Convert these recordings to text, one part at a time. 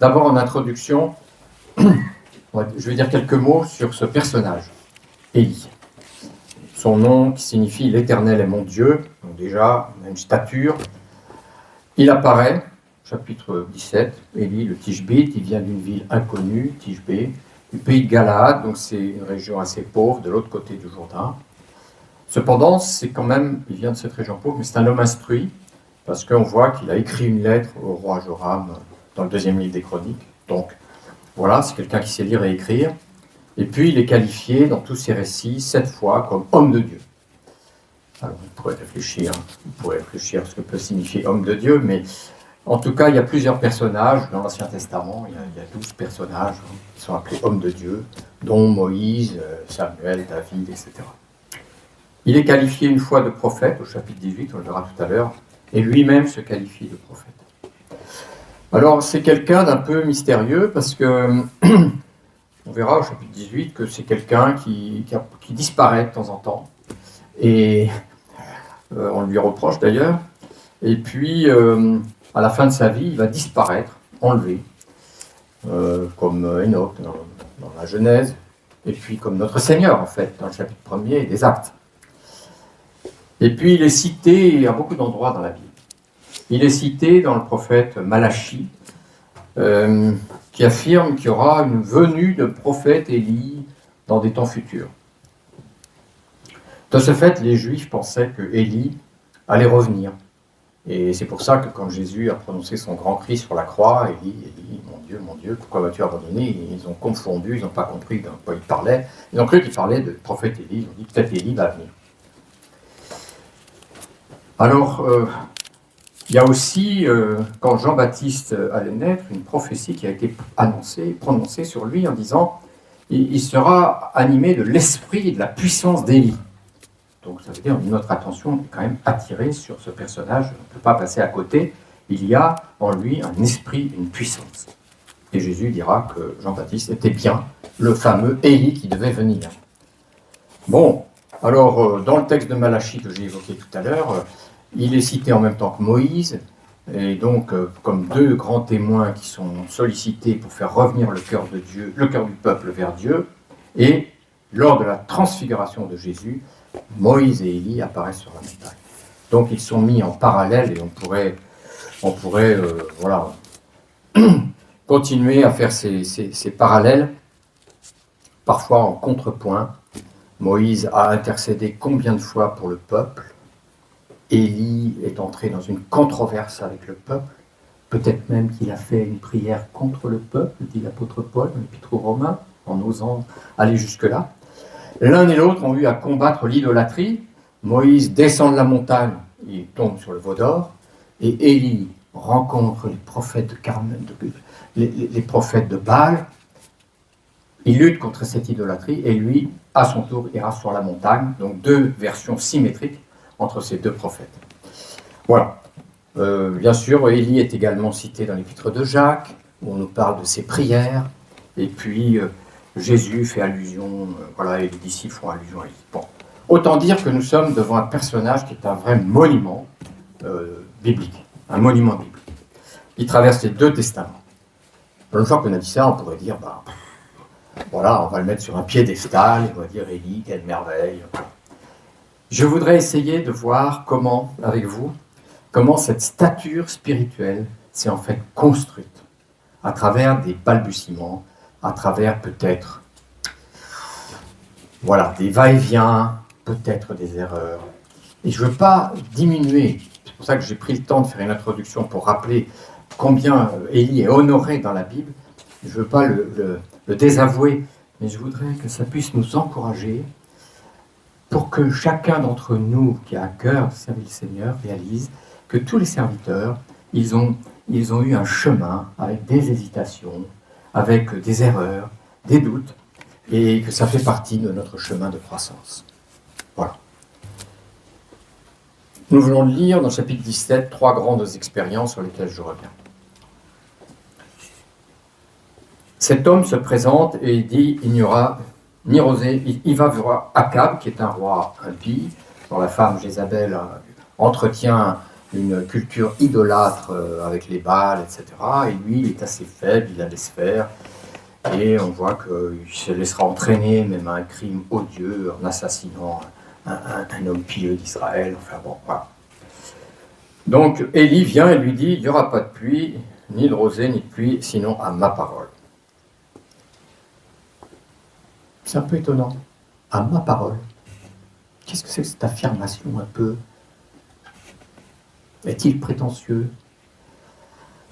D'abord, en introduction, je vais dire quelques mots sur ce personnage, Élie. Son nom qui signifie « l'Éternel est mon Dieu », donc déjà, on a une stature. Il apparaît, chapitre 17, Élie, le Tishbite, il vient d'une ville inconnue, Tishbé, du pays de Galaad, donc c'est une région assez pauvre, de l'autre côté du Jourdain. Cependant, c'est quand même, il vient de cette région pauvre, mais c'est un homme instruit, parce qu'on voit qu'il a écrit une lettre au roi Joram dans le 2e livre des Chroniques. Donc, voilà, c'est quelqu'un qui sait lire et écrire. Et puis, il est qualifié dans tous ses récits 7 fois comme homme de Dieu. Alors, vous pourrez réfléchir à ce que peut signifier homme de Dieu, mais en tout cas, il y a plusieurs personnages dans l'Ancien Testament. Il y a 12 personnages qui sont appelés hommes de Dieu, dont Moïse, Samuel, David, etc. Il est qualifié une fois de prophète, au chapitre 18, on le verra tout à l'heure, et lui-même se qualifie de prophète. Alors, c'est quelqu'un d'un peu mystérieux, parce que on verra au chapitre 18 que c'est quelqu'un qui disparaît de temps en temps, et on lui reproche d'ailleurs, et puis à la fin de sa vie, il va disparaître, enlevé, comme Enoch dans la Genèse, et puis comme notre Seigneur, en fait, dans le chapitre 1er des Actes. Et puis il est cité à beaucoup d'endroits dans la Bible. Il est cité dans le prophète Malachie, qui affirme qu'il y aura une venue de prophète Élie dans des temps futurs. De ce fait, les Juifs pensaient que Élie allait revenir. Et c'est pour ça que quand Jésus a prononcé son grand cri sur la croix, Élie, Élie, mon Dieu, pourquoi m'as-tu abandonné ? Ils ont confondu, ils n'ont pas compris de quoi il parlait. Ils ont cru qu'il parlait de prophète Élie, ils ont dit peut-être Élie va venir. Alors, il y a aussi, quand Jean-Baptiste allait naître, une prophétie qui a été prononcée sur lui en disant « Il sera animé de l'esprit et de la puissance d'Élie ». Donc ça veut dire que notre attention est quand même attirée sur ce personnage, on ne peut pas passer à côté. Il y a en lui un esprit, une puissance. Et Jésus dira que Jean-Baptiste était bien le fameux Élie qui devait venir. Bon, alors dans le texte de Malachie que j'ai évoqué tout à l'heure, il est cité en même temps que Moïse, et donc comme 2 grands témoins qui sont sollicités pour faire revenir le cœur de Dieu, le cœur du peuple vers Dieu, et lors de la transfiguration de Jésus, Moïse et Élie apparaissent sur la montagne. Donc ils sont mis en parallèle et on pourrait continuer à faire ces parallèles, parfois en contrepoint. Moïse a intercédé combien de fois pour le peuple ? Élie est entré dans une controverse avec le peuple, peut-être même qu'il a fait une prière contre le peuple, dit l'apôtre Paul dans l'Épître aux Romains, en osant aller jusque-là. L'un et l'autre ont eu à combattre l'idolâtrie. Moïse descend de la montagne, il tombe sur le veau d'or, et Élie rencontre les prophètes de Carmel, les prophètes de Baal. Il lutte contre cette idolâtrie, et lui, à son tour, ira sur la montagne. Donc 2 versions symétriques entre ces 2 prophètes. Voilà. Bien sûr, Élie est également cité dans l'épître de Jacques, où on nous parle de ses prières, et puis Jésus fait allusion, et les disciples font allusion à Élie. Bon. Autant dire que nous sommes devant un personnage qui est un vrai monument biblique, un monument biblique. Il traverse les 2 testaments. Une fois qu'on a dit ça, on pourrait dire, on va le mettre sur un piédestal, et on va dire Élie, quelle merveille. Je voudrais essayer de voir avec vous, comment cette stature spirituelle s'est en fait construite, à travers des balbutiements, à travers peut-être, des va-et-vient, peut-être des erreurs. Et je ne veux pas diminuer, c'est pour ça que j'ai pris le temps de faire une introduction pour rappeler combien Élie est honoré dans la Bible. Je ne veux pas le désavouer, mais je voudrais que ça puisse nous encourager pour que chacun d'entre nous qui a à cœur de servir le Seigneur réalise que tous les serviteurs, ils ont eu un chemin avec des hésitations, avec des erreurs, des doutes, et que ça fait partie de notre chemin de croissance. Voilà. Nous venons de lire dans le chapitre 17 3 grandes expériences sur lesquelles je reviens. Cet homme se présente et dit « Il n'y aura ni rosé. Il va voir Akab, qui est un roi impie, dont la femme Jézabel entretient une culture idolâtre avec les Baals, etc. Et lui, il est assez faible, il la laisse faire. Et on voit qu'il se laissera entraîner même à un crime odieux en assassinant un homme pieux d'Israël. Enfin bon, voilà. Donc Élie vient et lui dit, il n'y aura pas de pluie, ni de rosée, ni de pluie, sinon à ma parole. C'est un peu étonnant. À ma parole. Qu'est-ce que c'est que cette affirmation un peu? Est-il prétentieux?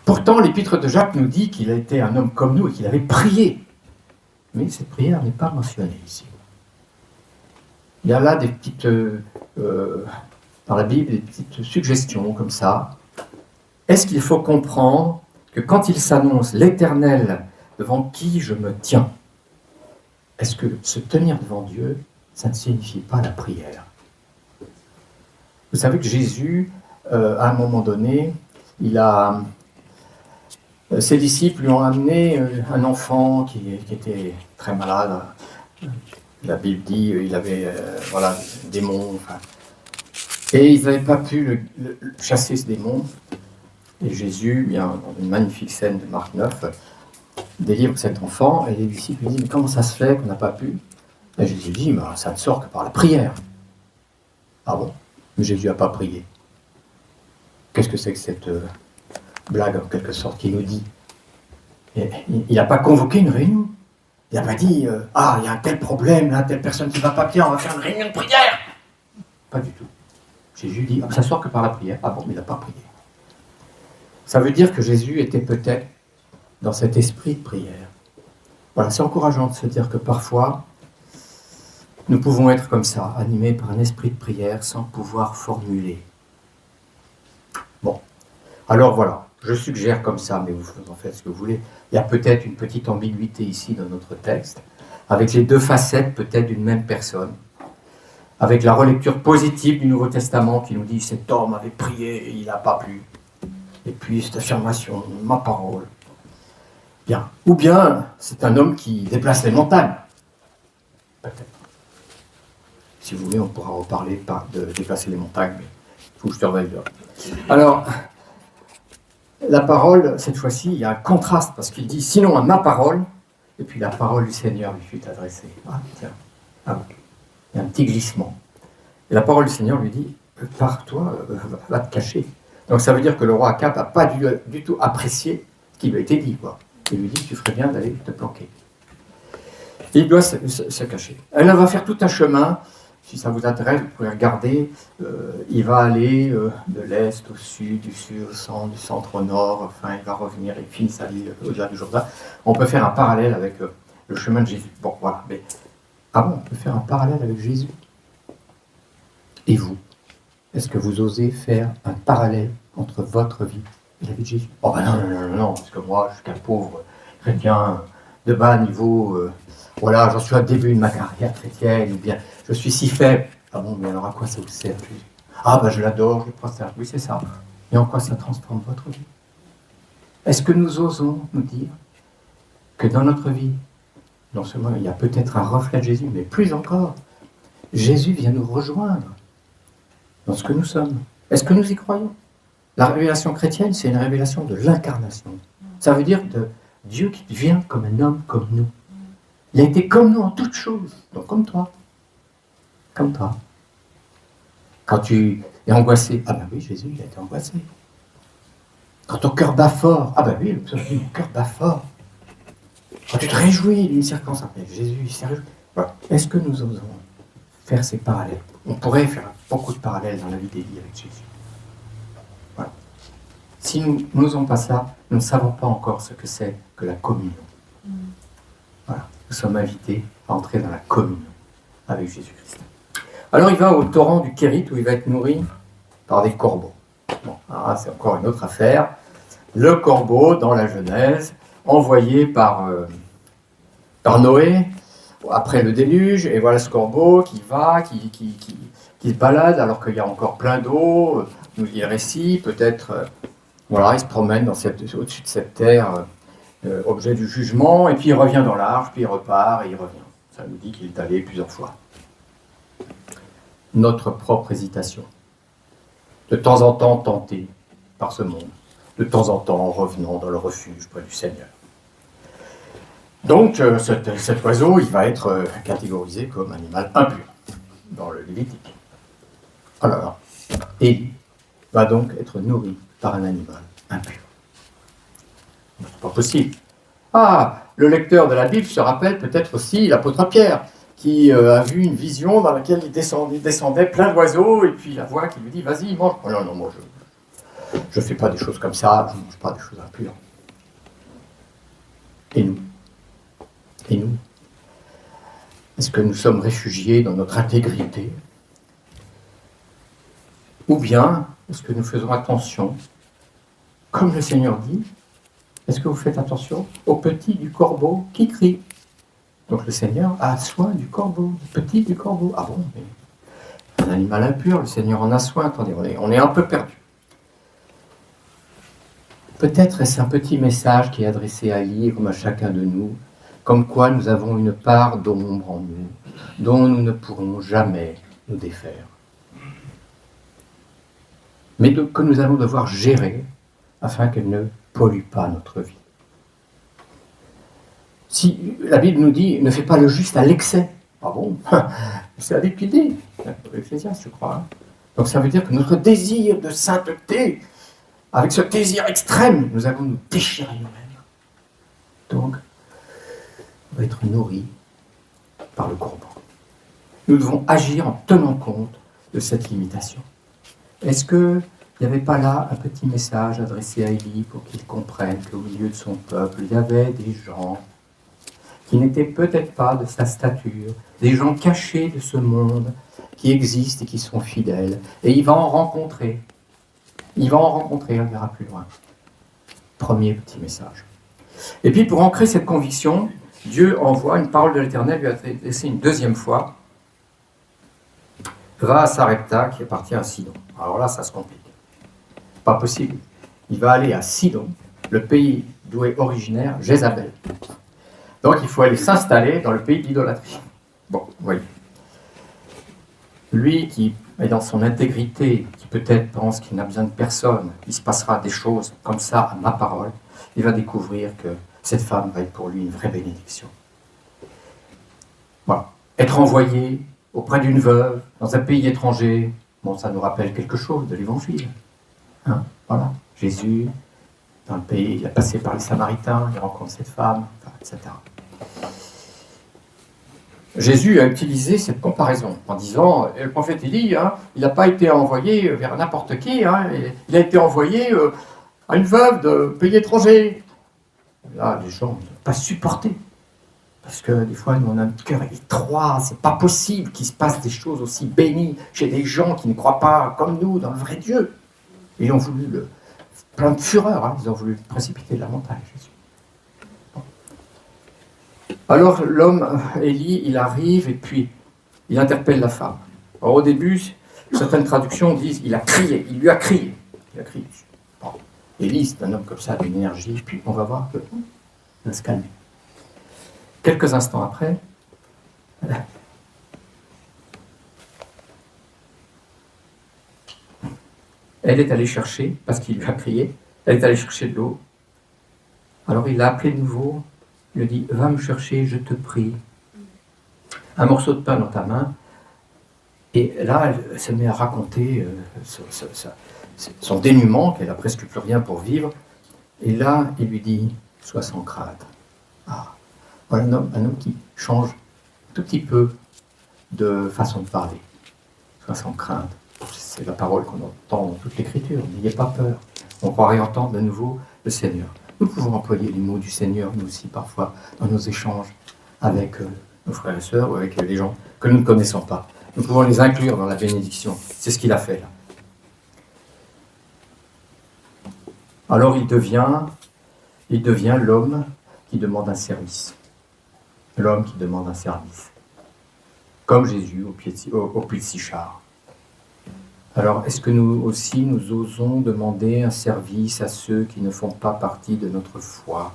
Pourtant, l'épître de Jacques nous dit qu'il a été un homme comme nous et qu'il avait prié. Mais cette prière n'est pas mentionnée ici. Il y a là des petites, dans la Bible, des petites suggestions comme ça. Est-ce qu'il faut comprendre que quand il s'annonce l'Éternel devant qui je me tiens, est-ce que se tenir devant Dieu, ça ne signifie pas la prière? Vous savez que Jésus, à un moment donné, ses disciples lui ont amené un enfant qui était très malade. La Bible dit qu'il avait des démons. Enfin. Et ils n'avaient pas pu chasser ce démon. Et Jésus, bien, dans une magnifique scène de Marc 9, délivre cet enfant. Et les disciples lui disent, mais comment ça se fait qu'on n'a pas pu? Et Jésus dit, mais ça ne sort que par la prière. Ah bon? Mais Jésus n'a pas prié. Qu'est-ce que c'est que cette blague, en quelque sorte, qui nous dit? Il n'a pas convoqué une réunion. Il n'a pas dit, il y a un tel problème, là, telle personne qui ne va pas bien, on va faire une réunion de prière. Pas du tout. Jésus dit, ça sort que par la prière. Ah bon, mais il n'a pas prié. Ça veut dire que Jésus était peut-être dans cet esprit de prière. Voilà, c'est encourageant de se dire que parfois, nous pouvons être comme ça, animés par un esprit de prière sans pouvoir formuler. Bon, alors voilà, je suggère comme ça, mais vous en faites ce que vous voulez. Il y a peut-être une petite ambiguïté ici dans notre texte, avec les deux facettes peut-être d'une même personne, avec la relecture positive du Nouveau Testament qui nous dit « cet homme avait prié et il n'a pas pu ». Et puis cette affirmation « ma parole ». Bien. Ou bien c'est un homme qui déplace les montagnes. Peut-être. Si vous voulez, on pourra reparler de déplacer les montagnes, mais il faut que je surveille là. Alors, la parole, cette fois-ci, il y a un contraste, parce qu'il dit « sinon à ma parole », et puis la parole du Seigneur lui fut adressée. Ah, tiens. Ah, bon. Il y a un petit glissement. Et la parole du Seigneur lui dit « pars toi, va te cacher ». Donc ça veut dire que le roi Akab n'a pas du tout apprécié ce qui lui a été dit, quoi. Il lui dit « tu ferais bien d'aller te planquer ». Il doit se cacher. Elle va faire tout un chemin. Si ça vous intéresse, vous pouvez regarder. Il va aller de l'est au sud, du sud au centre, du centre au nord. Enfin, il va revenir, il finit sa vie au-delà du Jourdain. On peut faire un parallèle avec le chemin de Jésus. Bon, voilà. Mais, on peut faire un parallèle avec Jésus. Et vous, est-ce que vous osez faire un parallèle entre votre vie et la vie de Jésus? Oh ben non, parce que moi, je suis qu'un pauvre chrétien de bas niveau. J'en suis au début de ma carrière chrétienne, ou bien je suis si faible. Ah bon, mais alors à quoi ça vous sert, Jésus? Ah ben je l'adore, je le prosterne. Oui, c'est ça. Et en quoi ça transforme votre vie? Est-ce que nous osons nous dire que dans notre vie, non seulement il y a peut-être un reflet de Jésus, mais plus encore, Jésus vient nous rejoindre dans ce que nous sommes. Est-ce que nous y croyons? La révélation chrétienne, c'est une révélation de l'incarnation. Ça veut dire de Dieu qui vient comme un homme, comme nous. Il a été comme nous en toutes choses, donc comme toi. Comme toi. Quand tu es angoissé, ah ben oui, Jésus, il a été angoissé. Quand ton cœur bat fort, ah ben oui, le psaume dit, mon cœur bat fort. Quand tu te réjouis d'une circonstance, Jésus, il s'est réjoui. Voilà. Est-ce que nous osons faire ces parallèles? On pourrait faire beaucoup de parallèles dans la vie d'Élie avec Jésus. Voilà. Si nous n'osons pas ça, nous ne savons pas encore ce que c'est que la communion. Voilà. Nous sommes invités à entrer dans la communion avec Jésus-Christ. Alors il va au torrent du Kérit où il va être nourri par des corbeaux. Bon, c'est encore une autre affaire. Le corbeau, dans la Genèse, envoyé par Noé après le déluge, et voilà ce corbeau qui va, qui se balade alors qu'il y a encore plein d'eau, nous dit le récit, peut-être, il se promène au-dessus de cette terre, objet du jugement, et puis il revient dans l'arche, puis il repart, et il revient. Ça nous dit qu'il est allé plusieurs fois. Notre propre hésitation. De temps en temps tenté par ce monde. De temps en temps revenant dans le refuge près du Seigneur. Donc cet oiseau, il va être catégorisé comme animal impur dans le Lévitique. Alors, Élie va donc être nourri par un animal impur. C'est pas possible. Ah, le lecteur de la Bible se rappelle peut-être aussi l'apôtre Pierre, qui a vu une vision dans laquelle il descendait plein d'oiseaux, et puis la voix qui lui dit « Vas-y, mange ». Oh non, non, moi je ne fais pas des choses comme ça, je ne mange pas des choses impures. Et nous? Et nous? Est-ce que nous sommes réfugiés dans notre intégrité? Ou bien, est-ce que nous faisons attention, comme le Seigneur dit, est-ce que vous faites attention au petit du corbeau qui crie? Donc le Seigneur a soin du corbeau, du petit du corbeau. Ah bon, mais un animal impur, le Seigneur en a soin. Attendez, on est un peu perdu. Peut-être est-ce un petit message qui est adressé à Élie comme à chacun de nous, comme quoi nous avons une part d'ombre en nous, dont nous ne pourrons jamais nous défaire. Mais que nous allons devoir gérer afin qu'elle ne pollue pas notre vie. Si la Bible nous dit « ne fais pas le juste à l'excès », ah bon, c'est la Bible qui le dit, Ecclésiaste, je crois. Hein. Donc ça veut dire que notre désir de sainteté, avec ce désir extrême, nous allons nous déchirer nous-mêmes. Donc, on va être nourris par le corbeau. Nous devons agir en tenant compte de cette limitation. Est-ce qu'il n'y avait pas là un petit message adressé à Élie pour qu'il comprenne qu'au milieu de son peuple, il y avait des gens qui n'étaient peut-être pas de sa stature, des gens cachés de ce monde, qui existent et qui sont fidèles. Et il va en rencontrer. On verra plus loin. Premier petit message. Et puis pour ancrer cette conviction, Dieu envoie une parole de l'Éternel, lui a adressé une deuxième fois. Va à Sarepta, qui appartient à Sidon. Alors là, ça se complique. Pas possible. Il va aller à Sidon, le pays d'où est originaire Jézabel. Donc il faut aller s'installer dans le pays de l'idolâtrie. Bon, vous voyez. Lui qui est dans son intégrité, qui peut-être pense qu'il n'a besoin de personne, il se passera des choses comme ça à ma parole, il va découvrir que cette femme va être pour lui une vraie bénédiction. Voilà. Être envoyé auprès d'une veuve, dans un pays étranger, bon, ça nous rappelle quelque chose de l'Évangile. Hein, voilà. Jésus, dans le pays, il a passé par les Samaritains, il rencontre cette femme, etc. Jésus a utilisé cette comparaison en disant, le prophète Élie, hein, il n'a pas été envoyé vers n'importe qui, hein, il a été envoyé à une veuve de pays étranger. Là, les gens ne peuvent pas supporter. Parce que des fois, nous, on a un cœur étroit, c'est pas possible qu'il se passe des choses aussi bénies chez des gens qui ne croient pas comme nous dans le vrai Dieu. Et ils ont voulu, plein de fureur, hein, ils ont voulu précipiter de la montagne, Jésus. Alors l'homme, Élie, il arrive et puis il interpelle la femme. Alors au début, certaines traductions disent il a crié, il lui a crié. Il a crié. Bon. Élie, c'est un homme comme ça, d'une énergie, puis on va voir qu'il va se calmer. Quelques instants après, elle est allée chercher, parce qu'il lui a crié, elle est allée chercher de l'eau. Alors il l'a appelé de nouveau. Il lui dit, va me chercher, je te prie, un morceau de pain dans ta main. Et là, elle se met à raconter son dénuement, qu'elle n'a presque plus rien pour vivre. Et là, il lui dit, sois sans crainte. Ah, voilà un homme qui change un tout petit peu de façon de parler. Sois sans crainte. C'est la parole qu'on entend dans toute l'Écriture. N'ayez pas peur. On croirait entendre de nouveau le Seigneur. Nous pouvons employer les mots du Seigneur, nous aussi, parfois, dans nos échanges avec nos frères et sœurs ou avec les gens que nous ne connaissons pas. Nous pouvons les inclure dans la bénédiction. C'est ce qu'il a fait, là. Alors, il devient l'homme qui demande un service. L'homme qui demande un service. Comme Jésus au puits de Sichar. Alors, est-ce que nous aussi, nous osons demander un service à ceux qui ne font pas partie de notre foi,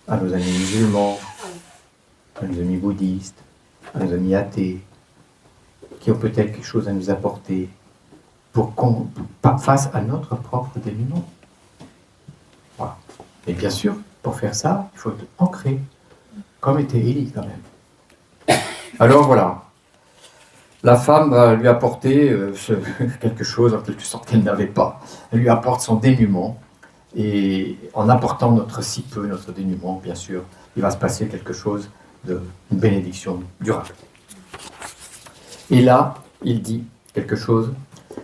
à nos amis musulmans, à nos amis bouddhistes, à nos amis athées, qui ont peut-être quelque chose à nous apporter pour qu'on face à notre propre dénuement. Voilà. Et bien sûr, pour faire ça, il faut être ancré, comme était Élie quand même. Alors voilà, la femme va lui apporter quelque chose, en quelque sorte, qu'elle n'avait pas. Elle lui apporte son dénuement, et en apportant notre dénuement, bien sûr, il va se passer quelque chose une bénédiction durable. Et là, il dit quelque chose,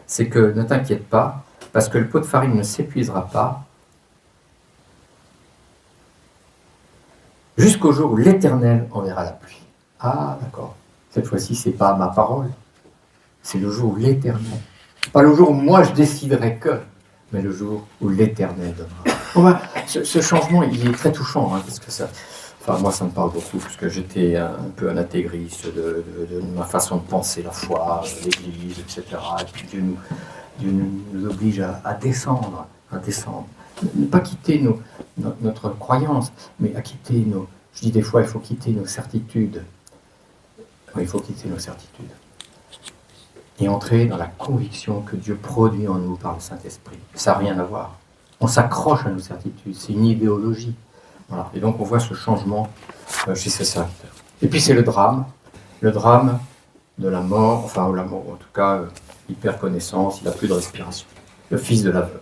c'est que ne t'inquiète pas, parce que le pot de farine ne s'épuisera pas jusqu'au jour où l'Éternel enverra la pluie. Ah, d'accord. Cette fois-ci, c'est pas ma parole, c'est le jour où l'Éternel. Pas le jour où moi je déciderai que, mais le jour où l'Éternel donnera. Bon, ce changement, il est très touchant, hein, parce que ça. Enfin, moi, ça me parle beaucoup, parce que j'étais un peu un intégriste de ma façon de penser la foi, l'Église, etc. Et puis Dieu nous oblige à descendre, Ne pas quitter notre croyance, mais à quitter Je dis des fois, il faut quitter nos certitudes. Il faut quitter nos certitudes. Et entrer dans la conviction que Dieu produit en nous par le Saint-Esprit. Ça n'a rien à voir. On s'accroche à nos certitudes, c'est une idéologie. Voilà. Et donc on voit ce changement chez ces serviteurs. Et puis c'est le drame de la mort, enfin la mort en tout cas, il perd connaissance, il n'a plus de respiration. Le fils de la veuve.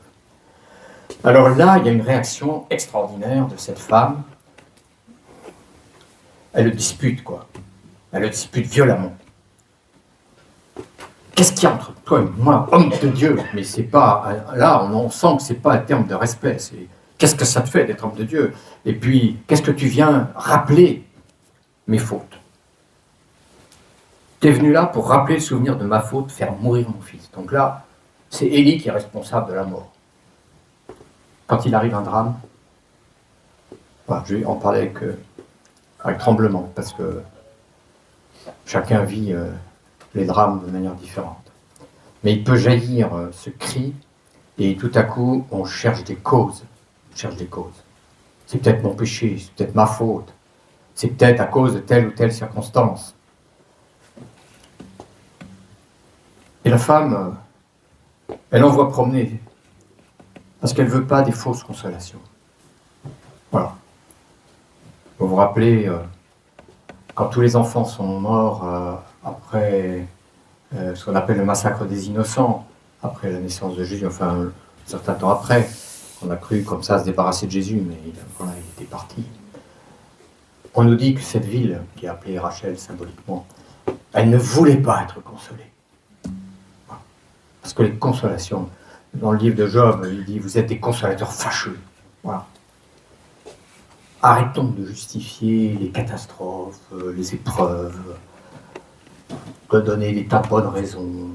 Alors là, il y a une réaction extraordinaire de cette femme. Elle le dispute, quoi. Elle le dispute violemment. Qu'est-ce qu'il y a entre toi et moi, homme de Dieu? Mais c'est pas... Là, on sent que c'est pas un terme de respect. C'est qu'est-ce que ça te fait d'être homme de Dieu? Et puis, qu'est-ce que tu viens rappeler mes fautes? Tu es venu là pour rappeler le souvenir de ma faute, faire mourir mon fils. Donc là, c'est Élie qui est responsable de la mort. Quand il arrive un drame, voilà, je vais en parler avec tremblement, parce que chacun vit les drames de manière différente. Mais il peut jaillir ce cri, et tout à coup, on cherche des causes. C'est peut-être mon péché, c'est peut-être ma faute, c'est peut-être à cause de telle ou telle circonstance. Et la femme, elle envoie promener, parce qu'elle ne veut pas des fausses consolations. Voilà. Vous vous rappelez, quand tous les enfants sont morts après ce qu'on appelle le massacre des innocents, après la naissance de Jésus, enfin un certain temps après, on a cru comme ça se débarrasser de Jésus, mais voilà, il était parti. On nous dit que cette ville, qui est appelée Rachel symboliquement, elle ne voulait pas être consolée. Voilà. Parce que les consolations, dans le livre de Job, il dit, vous êtes des consolateurs fâcheux. Voilà. Arrêtons de justifier les catastrophes, les épreuves, de donner des tas de bonnes raisons.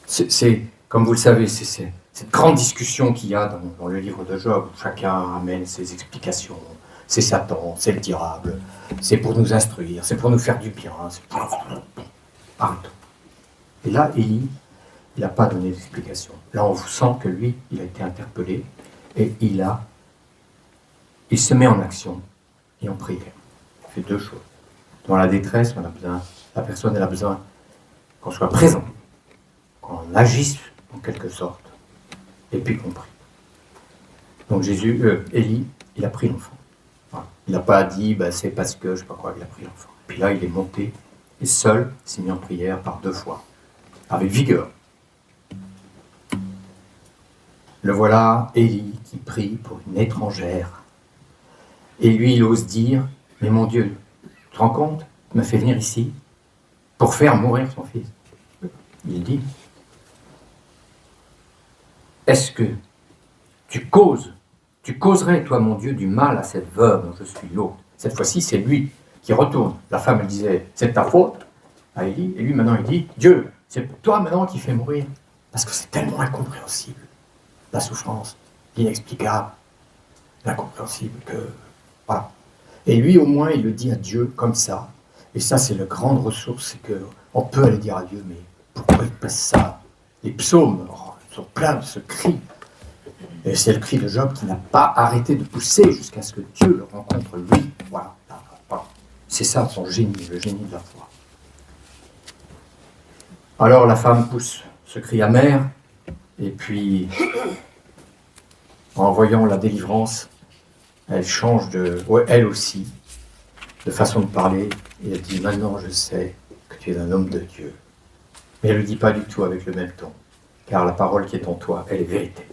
C'est, comme vous le savez, c'est cette grande discussion qu'il y a dans le livre de Job. Chacun amène ses explications. C'est Satan, c'est le diable, c'est pour nous instruire, c'est pour nous faire du bien. Arrêtons. Et là, Élie, il n'a pas donné d'explication. Là, on sent que lui, il a été interpellé et il se met en action et en prière. Il fait deux choses. Dans la détresse, la personne elle a besoin qu'on soit présent, qu'on agisse en quelque sorte, et puis qu'on prie. Donc Élie, il a pris l'enfant. Voilà. Il n'a pas dit, c'est parce que, je ne sais pas quoi, il a pris l'enfant. Puis là, il est monté, et seul, il s'est mis en prière par 2 fois, avec vigueur. Le voilà, Élie, qui prie pour une étrangère. Et lui, il ose dire, mais mon Dieu, tu te rends compte, il m'a fait venir ici pour faire mourir son fils. Il dit, est-ce que tu causerais, toi, mon Dieu, du mal à cette veuve dont je suis l'hôte? Cette fois-ci, c'est lui qui retourne. La femme, elle disait, c'est de ta faute à Élie. Et lui, maintenant, il dit, Dieu, c'est toi, maintenant, qui fais mourir. Parce que c'est tellement incompréhensible. La souffrance, l'inexplicable, l'incompréhensible, que... Voilà. Et lui, au moins, il le dit à Dieu comme ça. Et ça, c'est la grande ressource, c'est qu'on peut aller dire à Dieu, mais pourquoi il passe ça? Les psaumes sont pleins de ce cri. Et c'est le cri de Job qui n'a pas arrêté de pousser jusqu'à ce que Dieu le rencontre lui. Voilà. C'est ça son génie, le génie de la foi. Alors la femme pousse ce cri amer, et puis, en voyant la délivrance, elle change elle aussi, de façon de parler, et elle dit « Maintenant je sais que tu es un homme de Dieu ». Mais elle ne le dit pas du tout avec le même ton, car la parole qui est en toi, elle est vérité.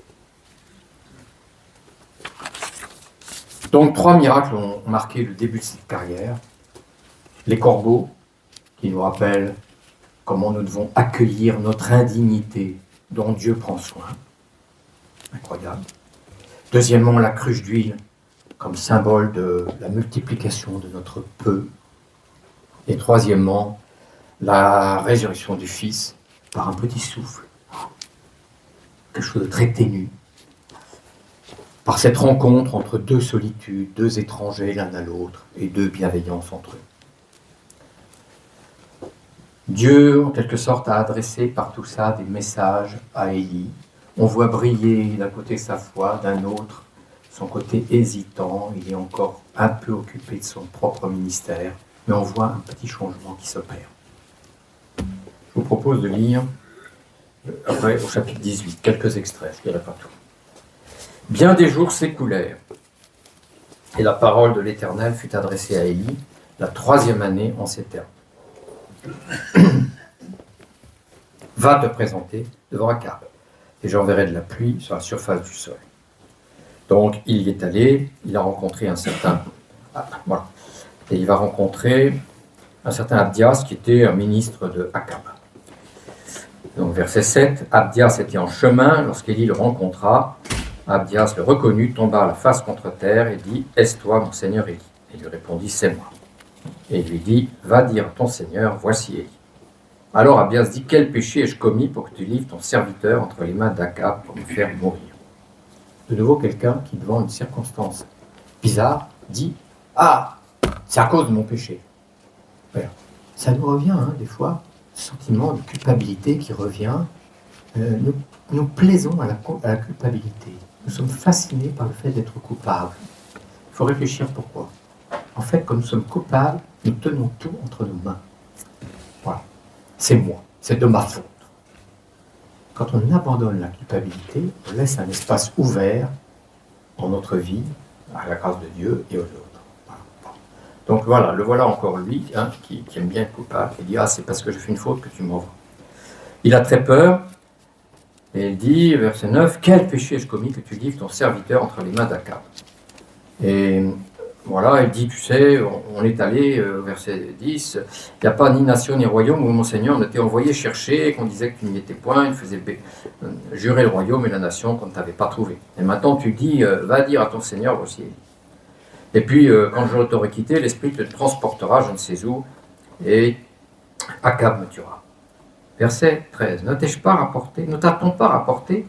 Donc 3 miracles ont marqué le début de cette carrière. Les corbeaux, qui nous rappellent comment nous devons accueillir notre indignité dont Dieu prend soin. Incroyable. Deuxièmement, la cruche d'huile, comme symbole de la multiplication de notre peu. Et troisièmement, la résurrection du Fils par un petit souffle. Quelque chose de très ténu. Par cette rencontre entre 2 solitudes, 2 étrangers l'un à l'autre, et 2 bienveillances entre eux. Dieu, en quelque sorte, a adressé par tout ça des messages à Élie. On voit briller d'un côté sa foi, d'un autre son côté hésitant. Il est encore un peu occupé de son propre ministère, mais on voit un petit changement qui s'opère. Je vous propose de lire, après, au chapitre 18, quelques extraits, je ne dirai pas tout. Bien des jours s'écoulèrent, et la parole de l'Éternel fut adressée à Élie la 3e année en ces termes. Va te présenter devant Akab, et j'enverrai de la pluie sur la surface du sol. Donc il y est allé, il a rencontré un certain... voilà. Et il va rencontrer un certain Abdias qui était un ministre de Akab. Donc verset 7, Abdias était en chemin lorsqu'Élie le rencontra. Abdias le reconnut, tomba la face contre terre et dit « Est-ce toi, mon seigneur Élie ?» Et il lui répondit « C'est moi. » Et il lui dit « Va dire à ton seigneur, voici Élie. » Alors Abdias dit « Quel péché ai-je commis pour que tu livres ton serviteur entre les mains d'Akab pour me faire mourir ?» De nouveau quelqu'un qui, devant une circonstance bizarre, dit « Ah, c'est à cause de mon péché. » Voilà. Ça nous revient, des fois, ce sentiment de culpabilité qui revient. Nous plaisons à la culpabilité. Nous sommes fascinés par le fait d'être coupables. Il faut réfléchir pourquoi. En fait, comme nous sommes coupables, nous tenons tout entre nos mains. Voilà. C'est moi, c'est de ma faute. Quand on abandonne la culpabilité, on laisse un espace ouvert dans notre vie, à la grâce de Dieu et aux autres. Voilà. Donc voilà, le voilà encore lui, qui aime bien être coupable, qui dit « Ah, c'est parce que j'ai fait une faute que tu m'envoies. » Il a très peur, et il dit, verset 9, « Quel péché ai-je commis que tu livres ton serviteur entre les mains d'Akab ?» Et voilà, il dit, tu sais, on est allé, verset 10, il n'y a pas ni nation ni royaume où mon Seigneur ne t'ait envoyé chercher, qu'on disait que tu n'y étais point, il faisait jurer le royaume et la nation qu'on ne t'avait pas trouvé. Et maintenant tu dis, va dire à ton Seigneur, voici. Et puis, quand je t'aurai quitté, l'Esprit te transportera, je ne sais où, et Akab me tuera. Verset 13, ne t'a-t-on pas rapporté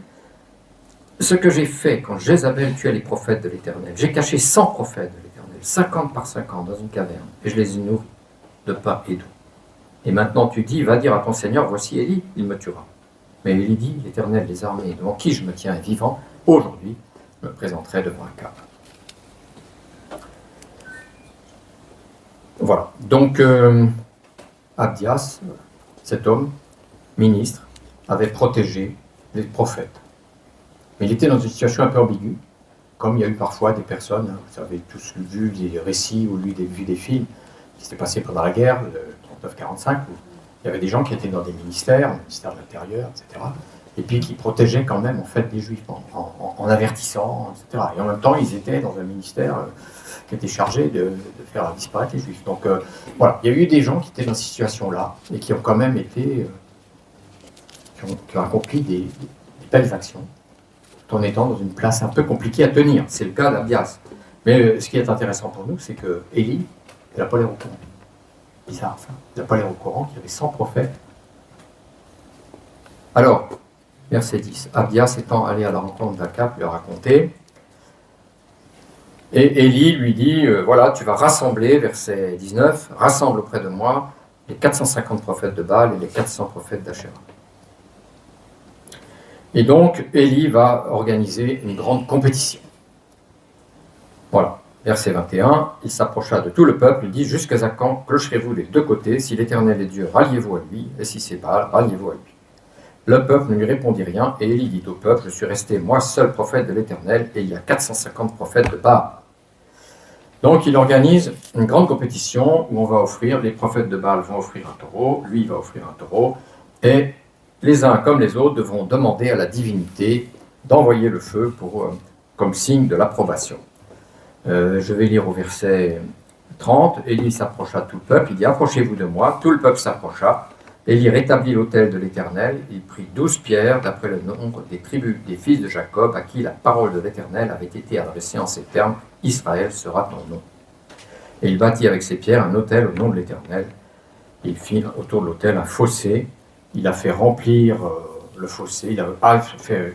ce que j'ai fait quand Jézabel tuait les prophètes de l'Éternel? J'ai caché 100 prophètes de l'Éternel, 50 par 50 dans une caverne, et je les ai nourris de pain et d'eau. Et maintenant tu dis, va dire à ton Seigneur, voici Élie, il me tuera. Mais Élie dit, l'Éternel des armées, devant qui je me tiens est vivant, aujourd'hui je me présenterai devant Akab. Voilà, donc Abdias, cet homme, ministre, avait protégé les prophètes. Mais il était dans une situation un peu ambiguë, comme il y a eu parfois des personnes, vous avez tous vu des récits ou vu des films qui s'étaient passés pendant la guerre, de 39-45, où il y avait des gens qui étaient dans des ministères, le ministère de l'Intérieur, etc., et puis qui protégeaient quand même en fait les Juifs en avertissant, etc. Et en même temps, ils étaient dans un ministère qui était chargé de faire disparaître les Juifs. Donc voilà, il y a eu des gens qui étaient dans cette situation-là, et qui ont quand même été, qui ont accompli des belles actions, en étant dans une place un peu compliquée à tenir. C'est le cas d'Abdias. Mais ce qui est intéressant pour nous, c'est que Élie, il n'a pas l'air au courant. Bizarre ça. Il n'a pas l'air au courant qu'il y avait 100 prophètes. Alors, verset 10. Abdias étant allé à la rencontre d'Akab, lui a raconté. Et Élie lui dit, voilà, tu vas rassembler, verset 19, rassemble auprès de moi les 450 prophètes de Baal et les 400 prophètes d'Achéra. Et donc, Élie va organiser une grande compétition. Voilà. Verset 21, il s'approcha de tout le peuple, il dit, jusqu'à quand clocherez-vous des deux côtés? Si l'Éternel est Dieu, ralliez-vous à lui, et si c'est Baal, ralliez-vous à lui. Le peuple ne lui répondit rien, et Élie dit au peuple, je suis resté moi seul prophète de l'Éternel, et il y a 450 prophètes de Baal. Donc il organise une grande compétition où on va offrir, les prophètes de Baal vont offrir un taureau, lui va offrir un taureau, et les uns comme les autres devront demander à la divinité d'envoyer le feu comme signe de l'approbation. Je vais lire au verset 30. Élie s'approcha de tout le peuple, il dit, approchez-vous de moi. Tout le peuple s'approcha. Élie rétablit l'autel de l'Éternel. Il prit 12 pierres, d'après le nombre des tribus des fils de Jacob, à qui la parole de l'Éternel avait été adressée en ces termes, Israël sera ton nom. Et il bâtit avec ces pierres un autel au nom de l'Éternel. Il fit autour de l'autel un fossé. Il a fait remplir le fossé. Il a fait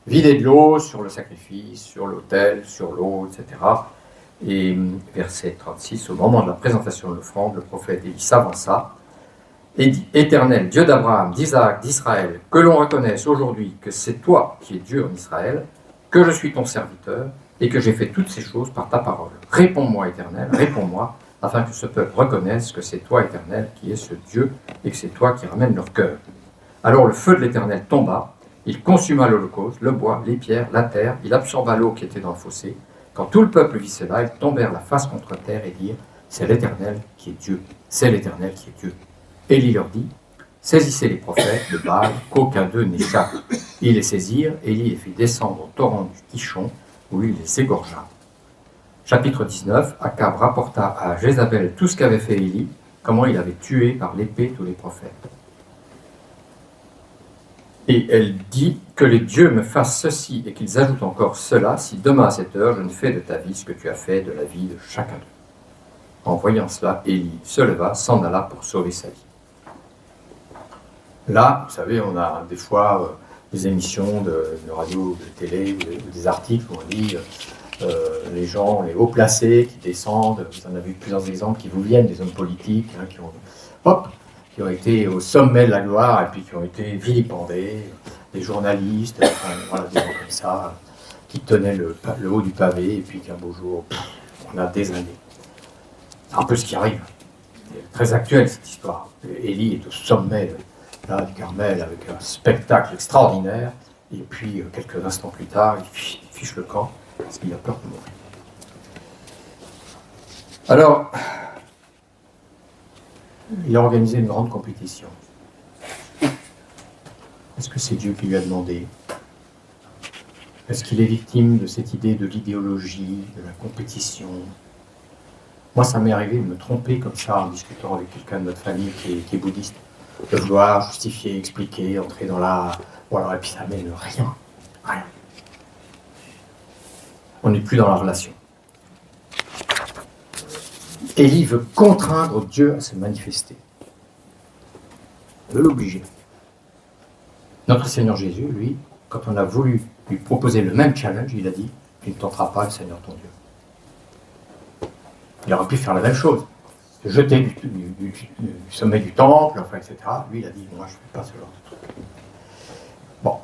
vider de l'eau sur le sacrifice, sur l'autel, sur l'eau, etc. Et verset 36, au moment de la présentation de l'offrande, le prophète Élie s'avança et dit, Éternel, Dieu d'Abraham, d'Isaac, d'Israël, que l'on reconnaisse aujourd'hui que c'est toi qui es Dieu en Israël, que je suis ton serviteur et que j'ai fait toutes ces choses par ta parole. Réponds-moi, Éternel, réponds-moi, afin que ce peuple reconnaisse que c'est toi, Éternel, qui es ce Dieu et que c'est toi qui ramènes leur cœur. Alors le feu de l'Éternel tomba. Il consuma l'holocauste, le bois, les pierres, la terre, il absorba l'eau qui était dans le fossé. Quand tout le peuple vit cela, ils tombèrent la face contre terre et dirent, c'est l'Éternel qui est Dieu, c'est l'Éternel qui est Dieu. Élie leur dit, saisissez les prophètes de Baal, qu'aucun d'eux n'échappe. Ils les saisirent, Élie les fit descendre au torrent du Kishon, où il les égorgea. Chapitre 19, Akab rapporta à Jézabel tout ce qu'avait fait Élie, comment il avait tué par l'épée tous les prophètes. Et elle dit que les dieux me fassent ceci et qu'ils ajoutent encore cela, si demain à cette heure je ne fais de ta vie ce que tu as fait de la vie de chacun d'eux. En voyant cela, Élie se leva, s'en alla pour sauver sa vie. Là, vous savez, on a des fois des émissions de radio, de télé, ou des articles où on dit les gens, les hauts placés qui descendent, vous en avez eu plusieurs exemples qui vous viennent, des hommes politiques qui ont été au sommet de la gloire et puis qui ont été vilipendés, des journalistes, voilà, des gens comme ça, qui tenaient le haut du pavé et puis qu'un beau jour, on a désingué. C'est un peu ce qui arrive. C'est très actuel cette histoire. Élie est au sommet là, du Carmel avec un spectacle extraordinaire et puis quelques instants plus tard, il fiche le camp parce qu'il a peur de mourir. Alors, il a organisé une grande compétition. Est-ce que c'est Dieu qui lui a demandé? Est-ce qu'il est victime de cette idée de l'idéologie, de la compétition? Moi, ça m'est arrivé de me tromper comme ça en discutant avec quelqu'un de notre famille qui est bouddhiste, de vouloir justifier, expliquer, entrer dans la... Voilà, et puis ça mène rien. Rien. On n'est plus dans la relation. Élie veut contraindre Dieu à se manifester. Il veut l'obliger. Notre Seigneur Jésus, lui, quand on a voulu lui proposer le même challenge, il a dit, tu ne tenteras pas le Seigneur ton Dieu. Il aurait pu faire la même chose, se jeter du sommet du temple, enfin, etc. Lui, il a dit, moi, je ne fais pas ce genre de truc. Bon,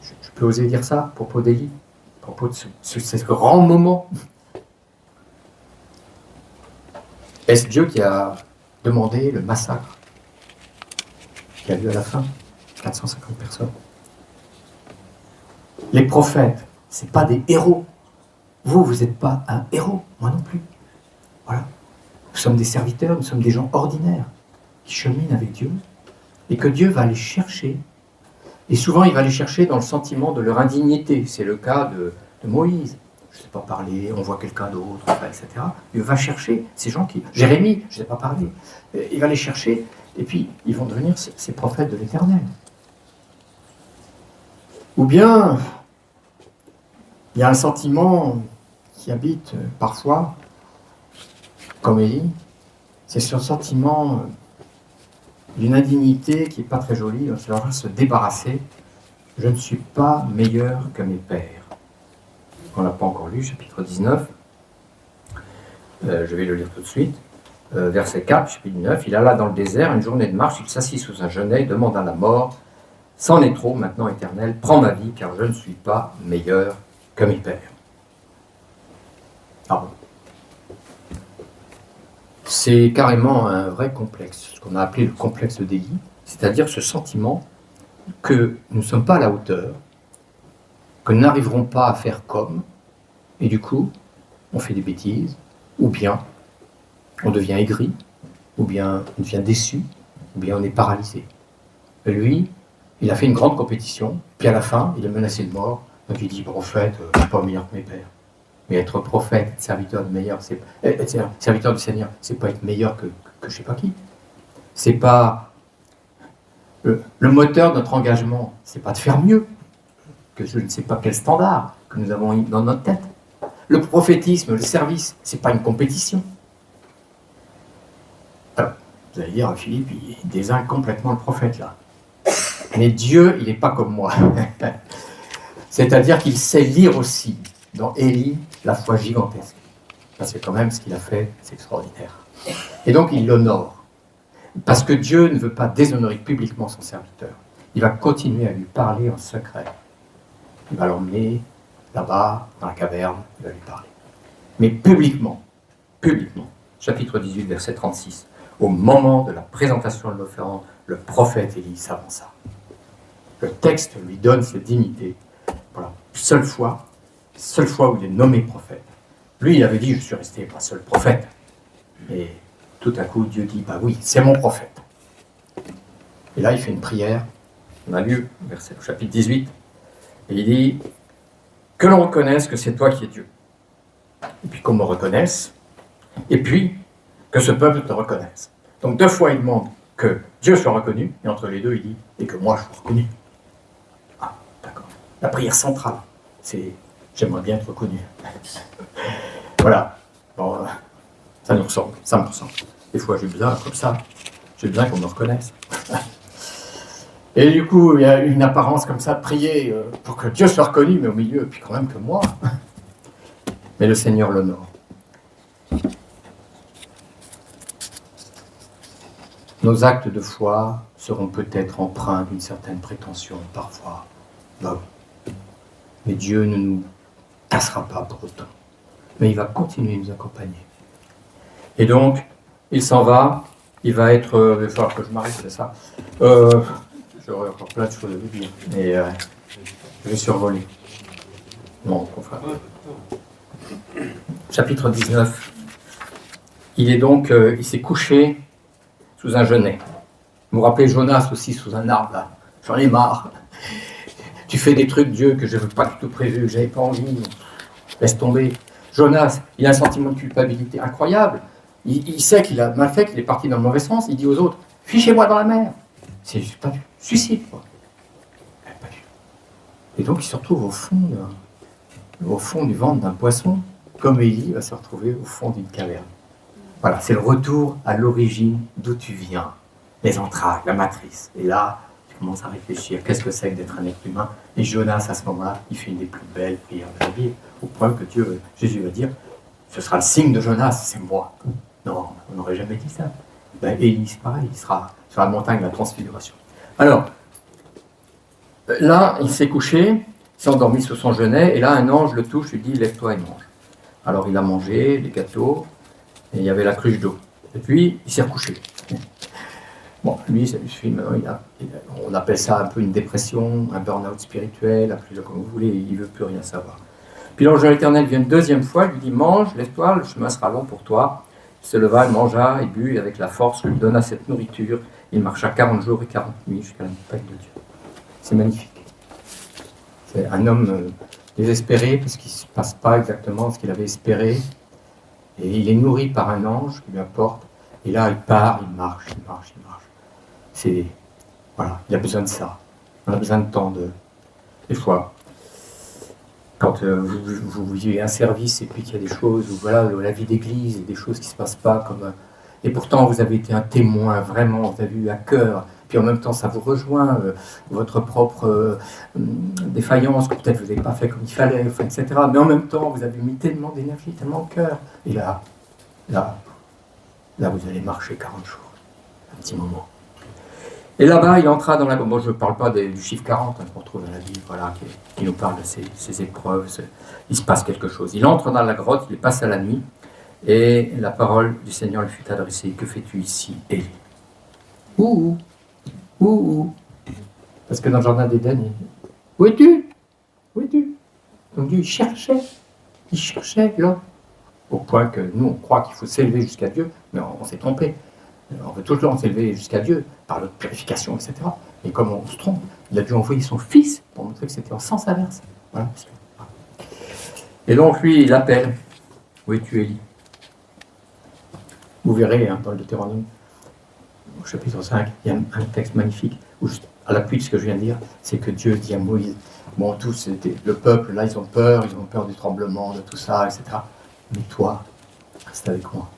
je peux oser dire ça à propos d'Élie, à propos de ce grand moment. Est-ce Dieu qui a demandé le massacre qui a lieu à la fin? 450 personnes. Les prophètes, ce n'est pas des héros. Vous n'êtes pas un héros, moi non plus. Voilà. Nous sommes des serviteurs, nous sommes des gens ordinaires qui cheminent avec Dieu et que Dieu va les chercher. Et souvent, il va les chercher dans le sentiment de leur indignité. C'est le cas de Moïse. Je ne sais pas parler, on voit quelqu'un d'autre, etc. Dieu va chercher ces gens qui... Jérémie, je ne sais pas parler. Il va les chercher et puis ils vont devenir ces prophètes de l'Éternel. Ou bien, il y a un sentiment qui habite parfois, comme Élie, c'est ce sentiment d'une indignité qui n'est pas très jolie, on va se débarrasser. Je ne suis pas meilleur que mes pères. On ne l'a pas encore lu, chapitre 19. Je vais le lire tout de suite. Verset 4, chapitre 9. Il alla dans le désert, une journée de marche, il s'assit sous un genêt, demanda la mort. C'en est trop, maintenant, Éternel, prends ma vie, car je ne suis pas meilleur que mes pères. Ah bon. c'est carrément un vrai complexe, ce qu'on a appelé le complexe d'Élie, c'est-à-dire ce sentiment que nous ne sommes pas à la hauteur, que nous n'arriverons pas à faire comme, et du coup, on fait des bêtises, ou bien on devient aigri, ou bien on devient déçu, ou bien on est paralysé. Et lui, il a fait une grande compétition, puis à la fin, il est menacé de mort, donc il dit, prophète, je ne suis pas meilleur que mes pères. Mais être prophète, être serviteur du meilleur, être serviteur du Seigneur, c'est pas être meilleur que je sais pas qui. C'est pas le moteur de notre engagement, c'est pas de faire mieux que je ne sais pas quel standard que nous avons dans notre tête. Le prophétisme, le service, c'est pas une compétition. Alors, vous allez dire, Philippe, il désigne complètement le prophète là. Mais Dieu, il n'est pas comme moi. C'est-à-dire qu'il sait lire aussi dans Élie la foi gigantesque. Parce que quand même, ce qu'il a fait, c'est extraordinaire. Et donc, il l'honore. Parce que Dieu ne veut pas déshonorer publiquement son serviteur. Il va continuer à lui parler en secret. Il va l'emmener là-bas, dans la caverne, il va lui parler. Mais publiquement, chapitre 18, verset 36, au moment de la présentation de l'offrande, le prophète Élie s'avança. Le texte lui donne cette dignité pour la seule fois où il est nommé prophète. Lui, il avait dit, je suis resté pas seul prophète. Et tout à coup, Dieu dit, bah oui, c'est mon prophète. Et là, il fait une prière. On a lu verset, au chapitre 18. Et il dit, que l'on reconnaisse que c'est toi qui es Dieu. Et puis qu'on me reconnaisse. Et puis, que ce peuple te reconnaisse. Donc 2 fois, il demande que Dieu soit reconnu. Et entre les deux, il dit, et que moi, je sois reconnu. Ah, d'accord. La prière centrale, c'est, j'aimerais bien être reconnu. Voilà. Bon, ça nous ressemble, ça me ressemble. Des fois, j'ai besoin, comme ça, j'ai besoin qu'on me reconnaisse. Et du coup, il y a une apparence comme ça de prier pour que Dieu soit reconnu, mais au milieu, puis quand même que moi. Mais le Seigneur l'honore. Nos actes de foi seront peut-être empreints d'une certaine prétention, parfois. Bah oui. Mais Dieu ne nous cassera pas pour autant. Mais il va continuer à nous accompagner. Et donc, il s'en va, il va être... il va falloir que je m'arrête, c'est ça. J'aurais encore plein de choses à vous dire, mais je vais survoler. Non, enfin. Chapitre 19. Il est donc... il s'est couché sous un genêt. Vous vous rappelez Jonas aussi sous un arbre, là. J'en ai marre. Tu fais des trucs, Dieu, que je n'avais pas du tout prévu, que je n'avais pas envie. Laisse tomber. Jonas, il a un sentiment de culpabilité incroyable. Il sait qu'il a mal fait, qu'il est parti dans le mauvais sens. Il dit aux autres, fichez-moi dans la mer. C'est pas du suicide, quoi. Pas du. Et donc, il se retrouve au fond du ventre d'un poisson, comme Élie va se retrouver au fond d'une caverne. Voilà, c'est le retour à l'origine d'où tu viens, les entrailles, la matrice. Et là, tu commences à réfléchir, qu'est-ce que c'est que d'être un être humain? Et Jonas, à ce moment-là, il fait une des plus belles prières de la Bible, au point que Jésus va dire, ce sera le signe de Jonas, c'est moi. Non, on n'aurait jamais dit ça. Ben, Élie, c'est pareil, il sera sur la montagne de la transfiguration. Alors, là, il s'est couché, il s'est endormi sous son genêt, et là, un ange le touche, lui dit, lève-toi et mange. Alors, il a mangé les gâteaux, et il y avait la cruche d'eau. Et puis, il s'est recouché. Bon, lui, ça lui suffit, maintenant, on appelle ça un peu une dépression, un burn-out spirituel, appelez-le comme vous voulez, il ne veut plus rien savoir. Puis l'ange de l'Éternel vient une 2e fois, il lui dit, mange, lève-toi, le chemin sera long pour toi. Il se leva, il mangea et but, et avec la force lui donna cette nourriture, il marcha 40 jours et 40 nuits jusqu'à la montagne de Dieu. C'est magnifique. C'est un homme désespéré, parce qu'il ne se passe pas exactement ce qu'il avait espéré. Et il est nourri par un ange qui lui apporte. Et là, il part, il marche. C'est... Voilà, il a besoin de ça. On a besoin de temps de... Des fois, quand vous vivez un service et puis qu'il y a des choses, où, voilà, la vie d'église, et des choses qui ne se passent pas comme... Et pourtant, vous avez été un témoin, vraiment, vous avez eu à cœur. Puis en même temps, ça vous rejoint, votre propre défaillance, que peut-être vous n'avez pas fait comme il fallait, enfin, etc. Mais en même temps, vous avez mis tellement d'énergie, tellement de cœur. Et là, vous allez marcher 40 jours, un petit moment. Et là-bas, il entra dans la... Bon, je ne parle pas du chiffre 40 qu'on retrouve dans la Bible, voilà, qui nous parle de ces épreuves. Il se passe quelque chose. Il entre dans la grotte, il passe à la nuit. Et la parole du Seigneur lui fut adressée. Que fais-tu ici, Élie? Ouh, ouh. Parce que dans le jardin d'Éden, où es-tu? Où es-tu? Donc Dieu, il cherchait l'homme. Au point que nous, on croit qu'il faut s'élever jusqu'à Dieu, mais on s'est trompé. On veut toujours s'élever jusqu'à Dieu par notre purification, etc. Et comme on se trompe, il a dû envoyer son fils pour montrer que c'était en sens inverse. Voilà. Et donc lui, il appelle. Où es-tu, Élie? Vous verrez dans le Deutéronome, au chapitre 5, il y a un texte magnifique, où juste à l'appui de ce que je viens de dire, c'est que Dieu dit à Moïse, bon, tous, le peuple, là, ils ont peur du tremblement, de tout ça, etc. Mais toi, reste avec moi.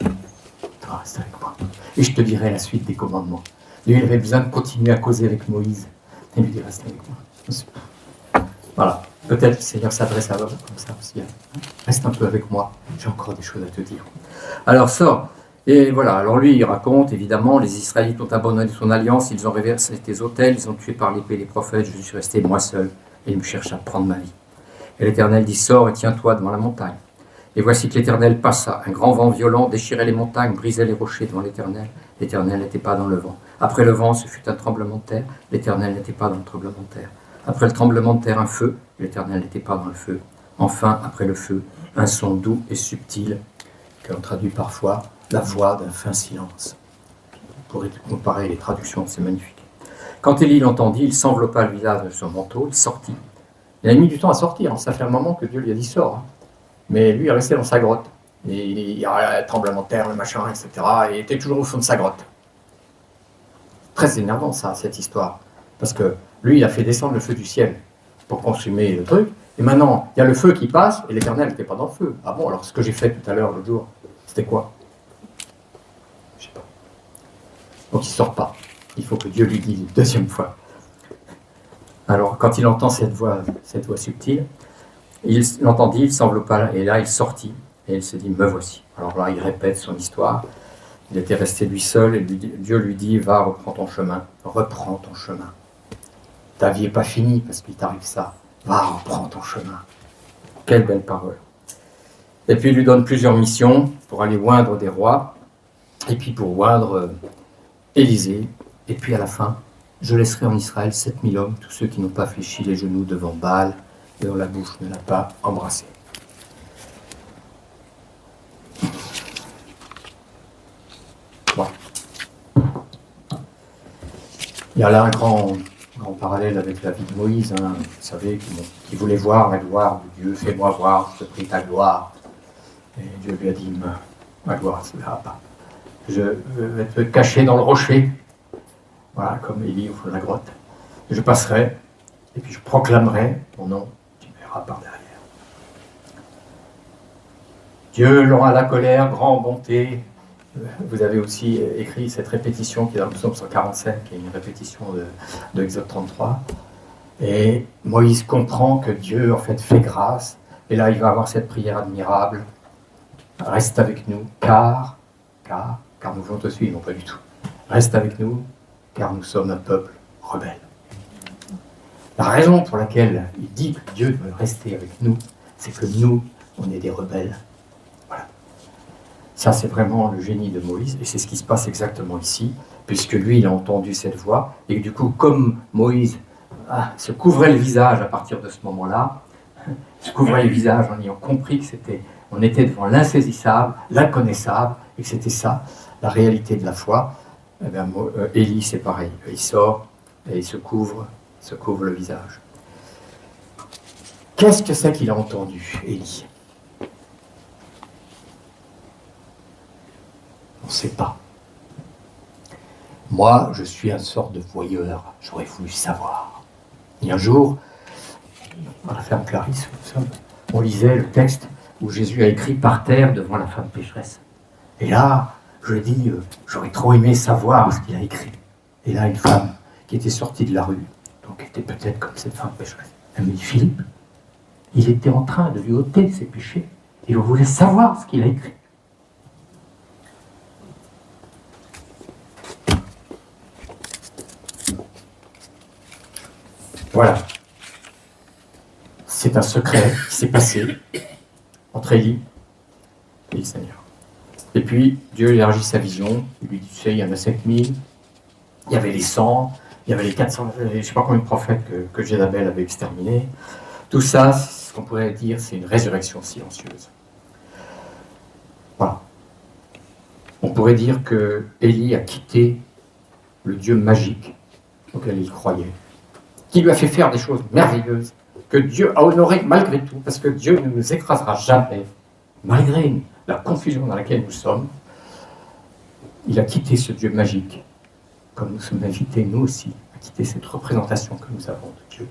Toi, reste avec moi. Et je te dirai la suite des commandements. Lui, il avait besoin de continuer à causer avec Moïse. Et lui dit, reste avec moi. Voilà. Peut-être que le Seigneur s'adresse à l'homme comme ça aussi. Reste un peu avec moi, j'ai encore des choses à te dire. Alors ça, et voilà, alors lui il raconte évidemment, les Israélites ont abandonné son alliance, ils ont réversé tes autels, ils ont tué par l'épée les prophètes, je suis resté moi seul, et ils me cherchent à prendre ma vie. Et l'Éternel dit, sors et tiens-toi devant la montagne. Et voici que l'Éternel passa, un grand vent violent déchirait les montagnes, brisait les rochers devant l'Éternel. L'Éternel n'était pas dans le vent. Après le vent, ce fut un tremblement de terre, l'Éternel n'était pas dans le tremblement de terre. Après le tremblement de terre, un feu, l'Éternel n'était pas dans le feu. Enfin, après le feu, un son doux et subtil, qu'on traduit parfois, la voix d'un fin silence. Vous pourrez comparer les traductions, c'est magnifique. Quand Élie l'entendit, il s'enveloppa le visage de son manteau, il sortit. Il a mis du temps à sortir, ça fait un moment que Dieu lui a dit sors. Mais lui, il est resté dans sa grotte. Et il y a le tremblement de terre, le machin, etc. Et il était toujours au fond de sa grotte. Très énervant, ça, cette histoire. Parce que lui, il a fait descendre le feu du ciel pour consumer le truc. Et maintenant, il y a le feu qui passe, et l'Éternel n'était pas dans le feu. Ah bon, alors ce que j'ai fait tout à l'heure, l'autre jour, c'était quoi? Je sais pas. Donc il ne sort pas. Il faut que Dieu lui dise une deuxième fois. Alors, quand il entend cette voix subtile, il l'entendit, il s'enveloppa, et là, il sortit, et il se dit, me voici. Alors là, il répète son histoire. Il était resté lui seul, et Dieu lui dit, va, reprends ton chemin. Reprends ton chemin. Ta vie n'est pas finie, parce qu'il t'arrive ça. Va, reprends ton chemin. Quelle belle parole. Et puis il lui donne plusieurs missions pour aller oindre des rois, et puis pour oindre Élisée. Et puis à la fin, je laisserai en Israël 7000 hommes, tous ceux qui n'ont pas fléchi les genoux devant Baal, et dont la bouche ne l'a pas embrassé. Bon. Il y a là un grand parallèle avec la vie de Moïse, hein, vous savez, qui voulait voir la gloire de Dieu. Fais-moi voir, je te prie, ta gloire. Et Dieu lui a dit, ma gloire ne se verra pas. Je vais te cacher dans le rocher, voilà, comme Élie au fond de la grotte. Je passerai, et puis je proclamerai mon nom, tu me verras par derrière. Dieu, lent à la colère, grand en bonté. Vous avez aussi écrit cette répétition qui est dans le psaume 145, qui est une répétition de Exode 33. Et Moïse comprend que Dieu, en fait, fait grâce. Et là, il va avoir cette prière admirable. Reste avec nous, car nous voulons te suivre, non pas du tout. Reste avec nous, car nous sommes un peuple rebelle. La raison pour laquelle il dit que Dieu veut rester avec nous, c'est que nous, on est des rebelles. Voilà. Ça, c'est vraiment le génie de Moïse, et c'est ce qui se passe exactement ici, puisque lui, il a entendu cette voix, et du coup, comme Moïse se couvrait le visage à partir de ce moment-là, se couvrait le visage en ayant compris que on était devant l'insaisissable, l'inconnaissable, et que c'était ça, la réalité de la foi. Eh bien, Élie, c'est pareil, il sort et il se couvre le visage. Qu'est-ce que c'est qu'il a entendu, Élie? On ne sait pas. Moi, je suis une sorte de voyeur, j'aurais voulu savoir. Et un jour, à la ferme Clarisse, on lisait le texte où Jésus a écrit par terre devant la femme pécheresse. Et là, je dis, j'aurais trop aimé savoir ce qu'il a écrit. Et là, une femme qui était sortie de la rue, donc était peut-être comme cette femme pécheresse, elle me dit, Philippe, il était en train de lui ôter ses péchés, et on voulait savoir ce qu'il a écrit. Voilà. C'est un secret qui s'est passé entre Élie dit le Seigneur. Et puis, Dieu élargit sa vision. Il lui dit, tu sais, il y en a 7000. Il y avait les 100. Il y avait les 400. Je ne sais pas combien de prophètes que Jézabel avait exterminés. Tout ça, ce qu'on pourrait dire, c'est une résurrection silencieuse. Voilà. On pourrait dire que Élie a quitté le Dieu magique auquel il croyait, qui lui a fait faire des choses merveilleuses, que Dieu a honoré malgré tout, parce que Dieu ne nous écrasera jamais, malgré la confusion dans laquelle nous sommes. Il a quitté ce Dieu magique, comme nous sommes invités, nous aussi, à quitter cette représentation que nous avons de Dieu,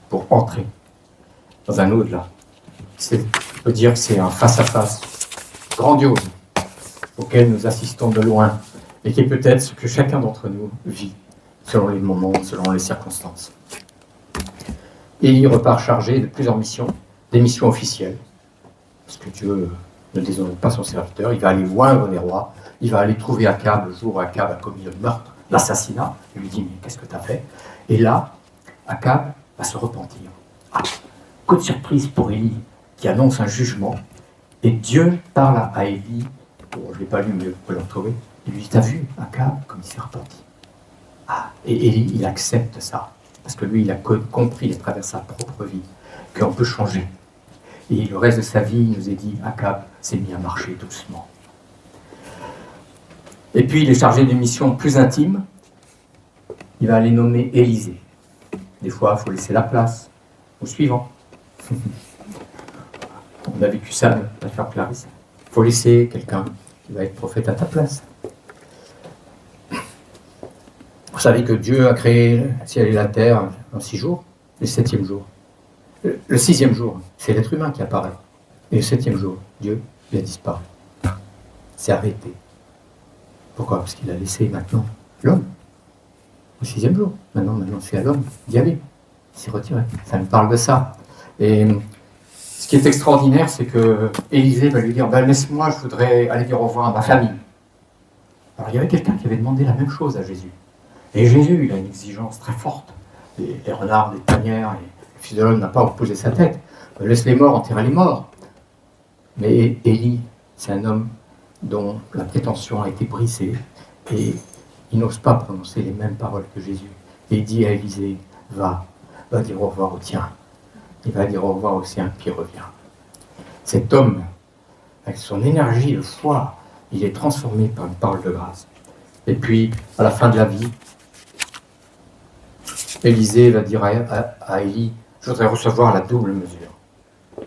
pour entrer dans un au-delà. On peut dire que c'est un face-à-face grandiose, auquel nous assistons de loin, et qui est peut-être ce que chacun d'entre nous vit, selon les moments, selon les circonstances. Et il repart chargé de plusieurs missions, des missions officielles, parce que Dieu ne déshonore pas son serviteur. Il va aller oindre les rois, il va aller trouver Akab le jour où Akab a commis le meurtre, l'assassinat. Il lui dit, mais qu'est-ce que tu as fait? Et là, Akab va se repentir. Ah, coup de surprise pour Élie, qui annonce un jugement, et Dieu parle à Élie, bon, je ne l'ai pas lu, mais vous pouvez le retrouver, il lui dit, t'as vu Akab comme il s'est repenti? Ah, et Élie, il accepte ça, parce que lui, il a compris à travers sa propre vie qu'on peut changer. Et le reste de sa vie, il nous est dit, Akab s'est mis à marcher doucement. Et puis, il est chargé d'une mission plus intime. Il va aller nommer Élisée. Des fois, il faut laisser la place au suivant. On a vécu ça dans l'affaire Clarisse. Il faut laisser quelqu'un qui va être prophète à ta place. Vous savez que Dieu a créé le ciel et la terre en 6 jours, le 7e jour. Le 6e jour, c'est l'être humain qui apparaît. Et le 7e jour, Dieu, il a disparu. C'est arrêté. Pourquoi? Parce qu'il a laissé maintenant l'homme. Au 6e jour. Maintenant c'est à l'homme d'y aller. Il s'est retiré. Ça me parle de ça. Et ce qui est extraordinaire, c'est que Élisée va lui dire, laisse-moi, je voudrais aller dire au revoir à ma famille. Alors il y avait quelqu'un qui avait demandé la même chose à Jésus. Et Jésus, il a une exigence très forte. Les renards, les tanières, et le Fils de l'homme n'a pas opposé sa tête. Laisse les morts enterrer les morts. Mais Élie, c'est un homme dont la prétention a été brisée et il n'ose pas prononcer les mêmes paroles que Jésus. Et il dit à Élisée, va dire au revoir au tien. Il va dire au revoir au sien, puis il revient. Cet homme, avec son énergie de foi, il est transformé par une parole de grâce. Et puis, à la fin de la vie, Élisée va dire à Élie, je voudrais recevoir la double mesure.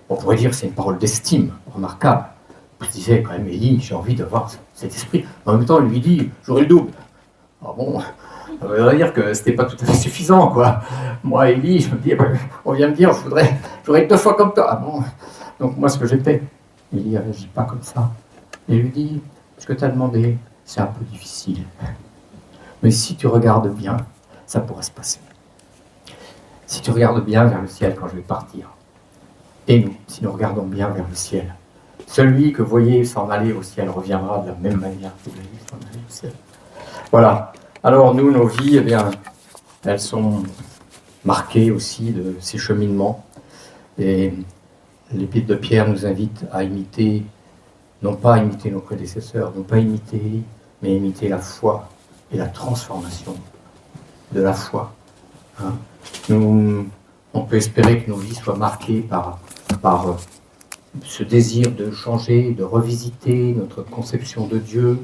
On pourrait dire que c'est une parole d'estime remarquable. Il disait quand même, Élie, j'ai envie d'avoir cet esprit. En même temps, il lui dit, j'aurai le double. Ah bon, ça veut dire que c'était pas tout à fait suffisant, quoi. Moi, Élie, je me dis, on vient me dire, j'aurais 2 fois comme toi. Ah bon, donc moi, ce que j'ai fait, Élie ne réagit pas comme ça. Il lui dit, ce que tu as demandé, c'est un peu difficile. Mais si tu regardes bien, ça pourra se passer. Si tu regardes bien vers le ciel quand je vais partir, et nous, si nous regardons bien vers le ciel, celui que vous voyez s'en aller au ciel reviendra de la même manière que vous l'avez vu s'en aller au ciel. Voilà. Alors nous, nos vies, eh bien, elles sont marquées aussi de ces cheminements. Et l'épître de Pierre nous invite à imiter, non pas imiter nos prédécesseurs, non pas imiter Élie, mais imiter la foi et la transformation de la foi. Hein. On peut espérer que nos vies soient marquées par ce désir de changer, de revisiter notre conception de Dieu,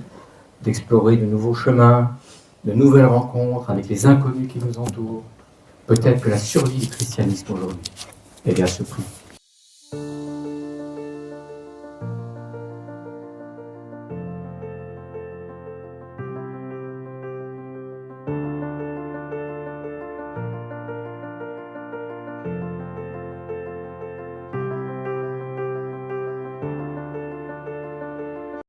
d'explorer de nouveaux chemins, de nouvelles rencontres avec les inconnus qui nous entourent. Peut-être que la survie du christianisme aujourd'hui est à ce prix.